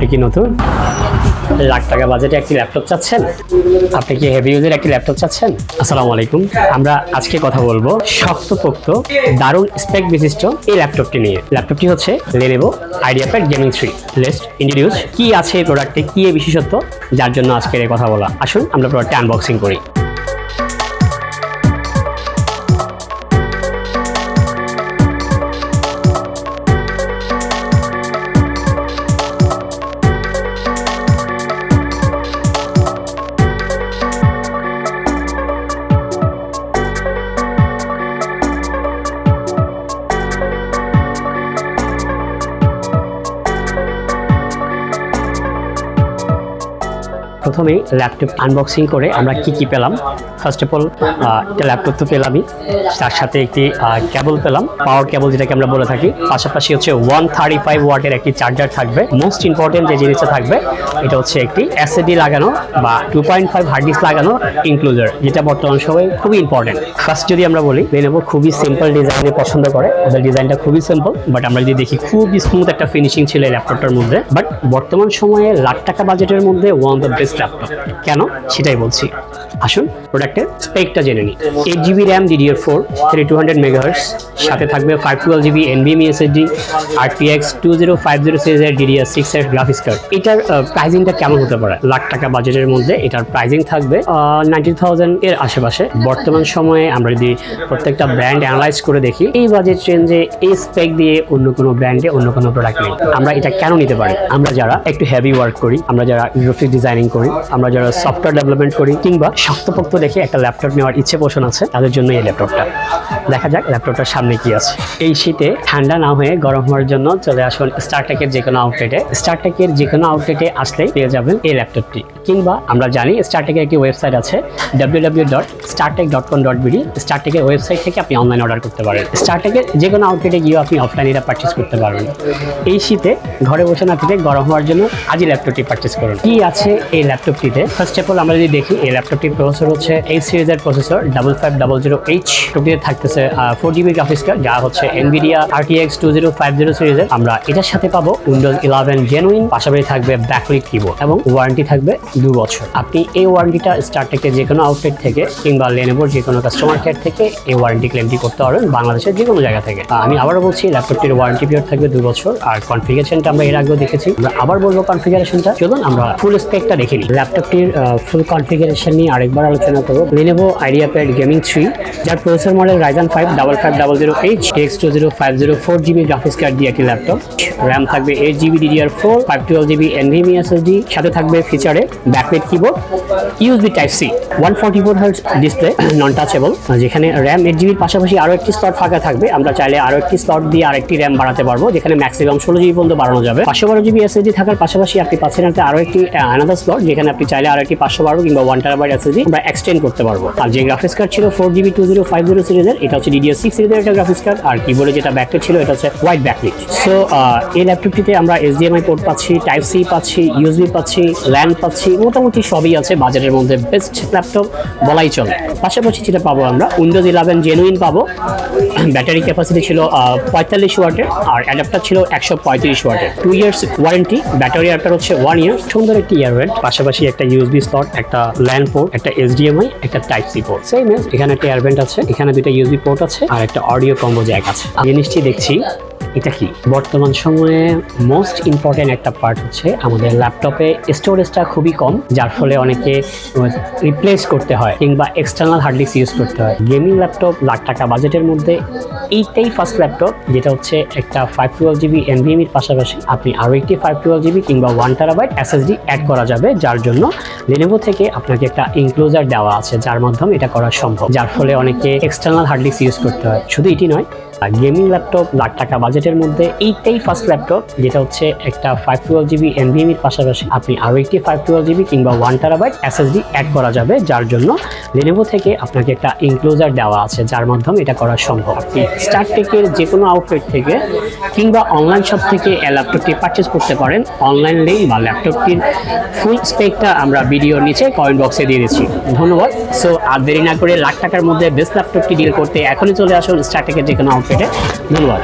আপনি কি নতুন লাখ টাকা বাজেটে একটি ল্যাপটপ চাচ্ছেন? আপনি কি হেভি ইউজের একটি ল্যাপটপ চাচ্ছেন? আসসালামু আলাইকুম। আমরা আজকে কথা বলবো শক্তপোক্ত দারুণ স্পেক বিশিষ্ট এই ল্যাপটপটি নিয়ে। ল্যাপটপটি হচ্ছে Lenovo IdeaPad Gaming 3। Let's introduce কি আছে এই প্রোডাক্টে, কি এই বিশেষত্ব যার জন্য আজকের এই কথা বলা। আসুন আমরা প্রোডাক্টটি আনবক্সিং করি। প্রথমেই ল্যাপটপ আনবক্সিং করে আমরা কি পেলাম। ফার্স্ট অফ অল একটা ল্যাপটপ তো পেলামই, তার সাথে একটি কেবল পেলাম, পাওয়ার কেবল যেটাকে আমরা বলে থাকি। পাশাপাশি হচ্ছে 135 ওয়াটের একটি চার্জার থাকবে। মোস্ট ইম্পর্টেন্ট যে জিনিসটা থাকবে এটা হচ্ছে একটি এসএসডি লাগানো বা 2.5 হার্ড ডিস্ক লাগানো ইনক্লুজার, যেটা বর্তমান সময়ে খুবই ইম্পর্টেন্ট। ফার্স্ট যদি আমরা বলি, Lenovo খুবই সিম্পল ডিজাইনে পছন্দ করে। ওদের ডিজাইনটা খুবই সিম্পল, বাট আমরা যদি দেখি খুবই স্মুথ একটা ফিনিশিং ছিল এই ল্যাপটপটার মধ্যে। বাট বর্তমান সময়ে লাখ টাকা বাজেটের মধ্যে one of the best laptop. কেন সেটাই বলছি। আসুন প্রোডাক্টের স্পেকটা জেনে নিই। 8GB RAM DDR4 3200 MHz, সাথে থাকবে 512GB NVMe SSD, RTX 2050 সিরিজের DDR6 এর গ্রাফিক্স কার্ড। এটার প্রাইসিংটা কেমন হতে পারে? লাখ টাকা বাজেটের মধ্যে এটার প্রাইসিং থাকবে 90,000 এর আশেপাশে। বর্তমান সময়ে আমরা যদি প্রত্যেকটা ব্র্যান্ড অ্যানালাইজ করে দেখি, এই বাজেট রেঞ্জে এই স্পেক দিয়ে অন্য কোনো ব্র্যান্ডে অন্য কোনো প্রোডাক্ট নেই। আমরা এটা কেন নিতে পারি? আমরা যারা একটু হেভি ওয়ার্ক করি, আমরা যারা গ্রাফিক ডিজাইনিং করি, আমরা যারা সফটওয়্যার ডেভেলপমেন্ট করি, কিংবা শক্তপোক্ত দেখে একটা ল্যাপটপ নেওয়ার ইচ্ছে পোষণ আছে, তাদের জন্য এই ল্যাপটপটা। দেখা যাক ল্যাপটপটার সামনে কি আছে। এই শীতে ঠান্ডা না হয়ে গরম হওয়ার জন্য চলে আসুন স্টারটেকের যে কোনো আউটলেটে। স্টারটেকের যে কোনো আউটলেটে আসলেই পেয়ে যাবেন এই ল্যাপটপটি। কিংবা আমরা জানি স্টারটেকের একটি ওয়েবসাইট আছে www.startek.com.bd। স্টারটেকের ওয়েবসাইট থেকে আপনি অনলাইন অর্ডার করতে পারেন। স্টারটেকের যে কোনো আউটলেটে গিয়ে আপনি অফলাইনে এটা পারচেস করতে পারবেন। এই শীতে ঘরে বসে না থেকে গরম হওয়ার জন্য আজই ল্যাপটপটি পারচেস করুন। কি আছে এই ল্যাপটপটিতে? ফার্স্ট অফ অল আমরা যদি দেখি, এই ল্যাপটপটির প্রসেসর হচ্ছে এই সিরিজের প্রসেসর 5500H। ল্যাপটপটিতে থাকতেছে 4GB গ্রাফিক্স কার্ড, যা হচ্ছে NVIDIA RTX 2050 সিরিজের। আমরা এটার সাথে পাবো Windows 11 জেনুইন, পাশাপাশি থাকবে ব্যাকলিট কিবোর্ড এবং ওয়ারেন্টি থাকবে 2 বছর। আপনি এই ওয়ারেন্টিটা স্টারটেকের যে কোনো আউটলেট থেকে কিংবা Lenovoর যে কোনো কাস্টমার কেয়ার থেকে এই ওয়ারেন্টি ক্লেমটি করতে পারবেন বাংলাদেশের যে কোনো জায়গা থেকে। আমি আবারও বলছি, ল্যাপটপটির ওয়ারেন্টি পিরিয়ড থাকবে 2 বছর। আর কনফিগারেশনটা আমরা এর আগেও দেখেছি, আমরা আবার বলবো কনফিগারেশনটা। চলুন আমরা ফুল স্পেকটা দেখে নিই। ল্যাপটপটির ফুল কনফিগারেশন নিয়ে আরেকবার আলোচনা করব। Lenovo IdeaPad Gaming 3, যার processor model Ryzen 5 5500H, RTX 2050 4GB graphics card দিয়ে একটি ল্যাপটপ। RAM থাকবে 8GB DDR4, 512GB NVMe SSD, সাথে থাকবে ফিচারে backlight keyboard, USB Type-C, 144Hz display, non touchable, যেখানে RAM 8GB পাশাপাশি আরও একটি স্লট ফাঁকা থাকবে। আমরা চাইলে আরও একটি স্লট দিয়ে আরেকটি RAM বাড়াতে পারবো, যেখানে ম্যাক্সিমাম 16GB পর্যন্ত বাড়ানো যাবে। 512GB SSD থাকার পাশাপাশি আপনি পাচ্ছেন আরও একটি আনাদার স্লট, যেখানে আপনি চাইলে আরও একটি 512 কিংবা 1TB SSD আমরা এক্সটেন্ড করতে পারবো। আর যে গ্রাফিক্স কার্ড ছিল 4GB 2050 সিরিজের, এটা হচ্ছে DDR6 সিরিজের একটা গ্রাফিক্স কার্ড। আর কিবোর্ডে যেটা ব্যাকলাইট ছিল এটা হচ্ছে হোয়াইট ব্যাকলাইট। সো এই ল্যাপটপটিতে আমরা HDMI পোর্ট পাচ্ছি, Type-C পাচ্ছি, USB পাচ্ছি, LAN পাচ্ছি, মোটামুটি সবই আছে। বাজেটের মধ্যে বেস্ট ল্যাপটপ বলাই চলে। পাশাপাশি যেটা পাবো আমরা Windows 11 জেনুইন পাবো। ব্যাটারি ক্যাপাসিটি ছিল 45 ওয়াটের, আর অ্যাডাপ্টার ছিল 135 ওয়াটের। 2 ইয়ার্স ওয়ারেন্টি। ব্যাটারি অ্যাডাপ্টার হচ্ছে 1 ইয়ার। সুন্দর একটি ইয়ারব্যান্ড, পাশাপাশি একটা USB স্লট, একটা LAN পোর্ট, একটা HDMI, একটা Type-C পোর্ট। সেম এখানে একটা এয়ারব্যান্ড আছে, এখানে দুইটা USB পোর্ট আছে, আর একটা অডিও কম্বো জ্যাক আছে। জিনিসটি দেখছি এটা কি বর্তমান সময়ে মোস্ট ইম্পর্টেন্ট একটা পার্ট হচ্ছে আমাদের ল্যাপটপে স্টোরেজটা খুবই কম, যার ফলে অনেকে রিপ্লেস করতে হয় কিংবা এক্সটার্নাল হার্ড ডিস্ক ইউজ করতে হয়। গেমিং ল্যাপটপ লাখ টাকা বাজেটের মধ্যে এইটাই ফার্স্ট ল্যাপটপ, যেটা হচ্ছে একটা 512GB NVMe এর পাশাপাশি আপনি আরও একটি 512GB কিংবা 1TB SSD অ্যাড করা যাবে, যার জন্য Lenovo থেকে আপনাকে একটা ইনক্লুজার দেওয়া আছে, যার মাধ্যমে এটা করা সম্ভব। যার ফলে অনেকে এক্সটার্নাল হার্ড ডিস্ক ইউজ করতে হয়। শুধু এটি নয়, গেমিং ল্যাপটপ লাখ টাকা বাজেটের মধ্যে এইটাই ফার্স্ট ল্যাপটপ, যেটা হচ্ছে একটা 512GB NVMe এর পাশাপাশি আপনি আরও একটি 512GB কিংবা 1TB SSD অ্যাড করা যাবে, যার জন্য Lenovo থেকে আপনাকে একটা ইনক্লুজার দেওয়া আছে, যার মাধ্যমে এটা করা সম্ভব। আপনি স্টারটেকের যে কোনো আউটলেট থেকে কিংবা অনলাইন শপ থেকে এই ল্যাপটপটি পারচেস করতে পারেন। অনলাইন লিঙ্ক বা ল্যাপটপটির ফুল স্পেকটা আমরা ভিডিওর নিচে কমেন্ট বক্সে দিয়ে দিচ্ছি। ধন্যবাদ। সো আর দেরি না করে লাখ টাকার মধ্যে বেস্ট ল্যাপটপটি ডিল করতে এখনই চলে আসুন স্টারটেকের যে কোনো আউটলেটে। ধন্যবাদ।